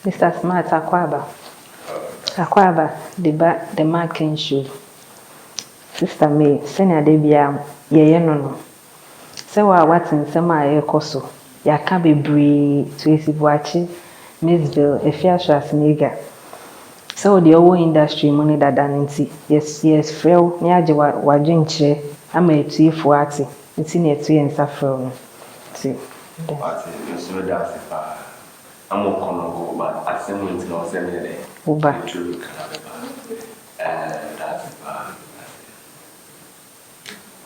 Mr. Smart Akwaba. Akwaba, the marking shoe. Sister May, senior debia, ye no. So what's in some air coso. Ya can be bree to his watching, Missville, a fair shas nigger. So the old industry money that done yes, frail, Niaja wajin che, I may tea for ati, it's in a tree and saffron. See, so that's it. I'm more common, but at some point, no, send me a day. Uba. That's it.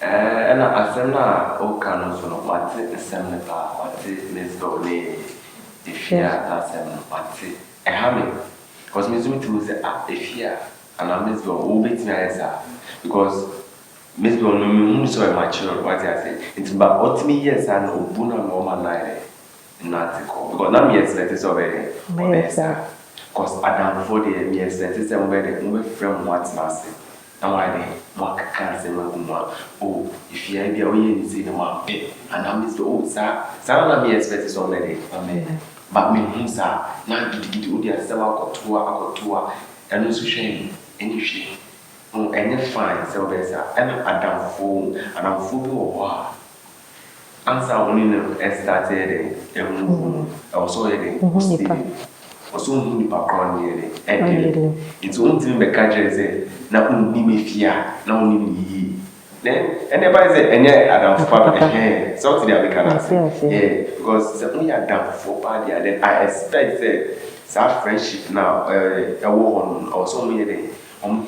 And I send her all canons on what's it, the seminar, what's it, Miss Dolly, if you are seminar, what's it, a hammy. Because Miss Mittu say, if you are, and I miss go, who beats me answer. Because Miss Go, no, me, so mature, what I say. It's about what me, yes, and Obuna Norman Nine. Article because now me expect it already. Because Adam for the me expect it already. We from what's last. Now I dey more can't say oh if you be away say the man pay and I miss the old sir. Now me expect it already. But me who sir now gidi odi asema akotoa and no shame any shame. Any fine so better and Adam for bi wo answer only started also also background it's only the catcher say na me fear na only then anybody say any Adam for something they can because it's only Adam for party then I expect that friendship now also me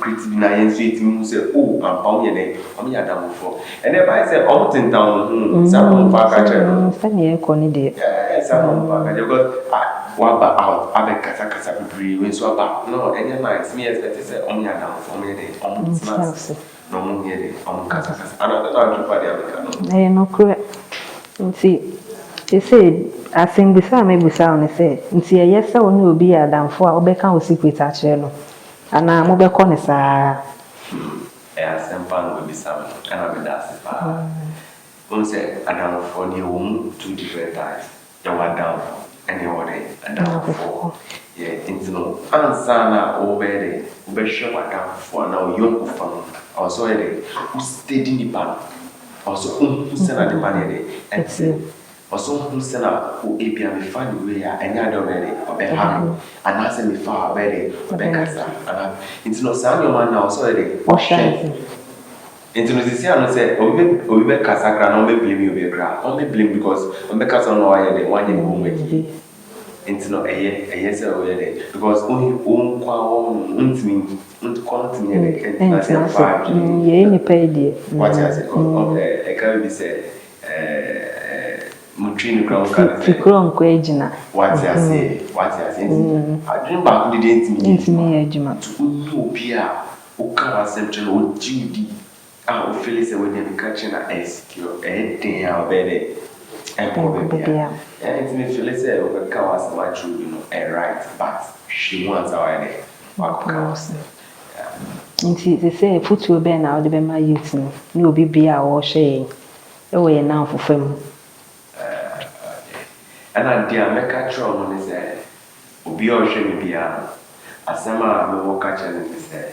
creative na yensu mu say oh am pa me dey am ya dam for and then by say am tin down some fa ka che say e ko ni dey some fa ka because wa ba out abe kasa bibiri we so ba no any nice me expect say am ya dam for me dey am smart no mo me dey am kasa ana na to pa dey abeka no kure nti they say asem bisa me bisa on say nti ye say oni obi ya dam for obeka o secret a che no ana mo be ko ne saa asempa no be sam ana be da sepa on say Adam for the womb two different types you want down and you want Adam for into no answer na obere be show Adam for now you go from also who steady the pan also who send the pan and also who send who ebia me find the way any other ready or be happy and as me far ready or be kasa and into no sound your man now so ready into no see I say obi be kasa kra no be blame you be kra on be blame because on be kasa no why dey one dey home with into no eye say o dey because only on kwa on ntimi continue dey and say five ye ni pay dey what I say okay I can be say Mutrini crown can say crown ko ejina what I say I dream back the me ejima to utopia o ka wasem tell o gidi o feel say when dem catch na SQ dey abede and probably and me feel say o ka wasem true you know right but she wants our day nti they say futu be na o de be ma youth ni obi bia o hwe e wo ye na ofofam and I dear make a try on is obi o hwe me bia asema me wo ka challenge say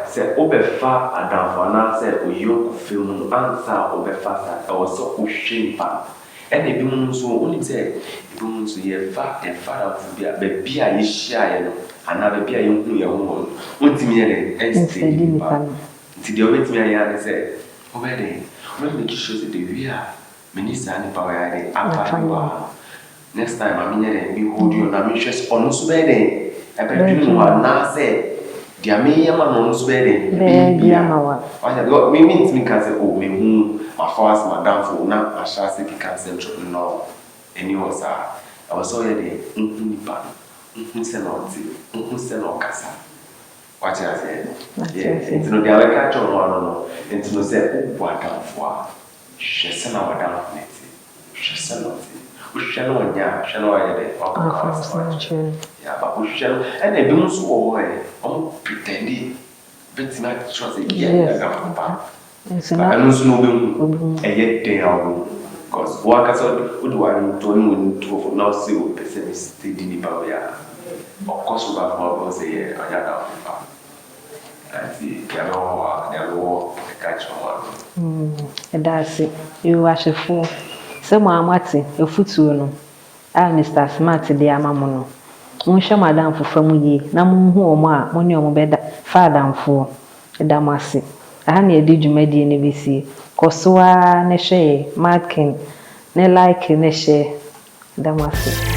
say obefa Adam na say oyo film answer obefa sa o so o hwe and ebi mu so oni say ebi mu so ye fa e fara fu bia be bia ye hia ye no ana be bia ye hu ye ho ontimi ye dey steady pa nti de obetimi ya say obede when make sure say the we are minister and power ya dey apa next time I mean be hold you na me stress on so be dey e be do no na say dia me ya ma no so be dey be ya ma wa because me means me can say oh me hu my first madam for na a sha say can say no any was I was so dey ni pa se no kasa what I say it's no dia we catch on no it's no say what down for she say na what down net she say no no nya she no ya dey yeah but we shall and they don't so I'm pretending but not trust it yeah I don't know be e yet dey because work as would one to one to now see what pessimist did in Bavia. Of course, we have more say, I got and the yellow catch one. That's it. You are a fool. Some are matty, a foot Mr. Smart, the Amamono. Monsha Madame for family, Namu who ma, money on bed, father and four. A damasi. I had did you made in ABC. Kosua, Neshe, Markin, ne like Neshe, damasi.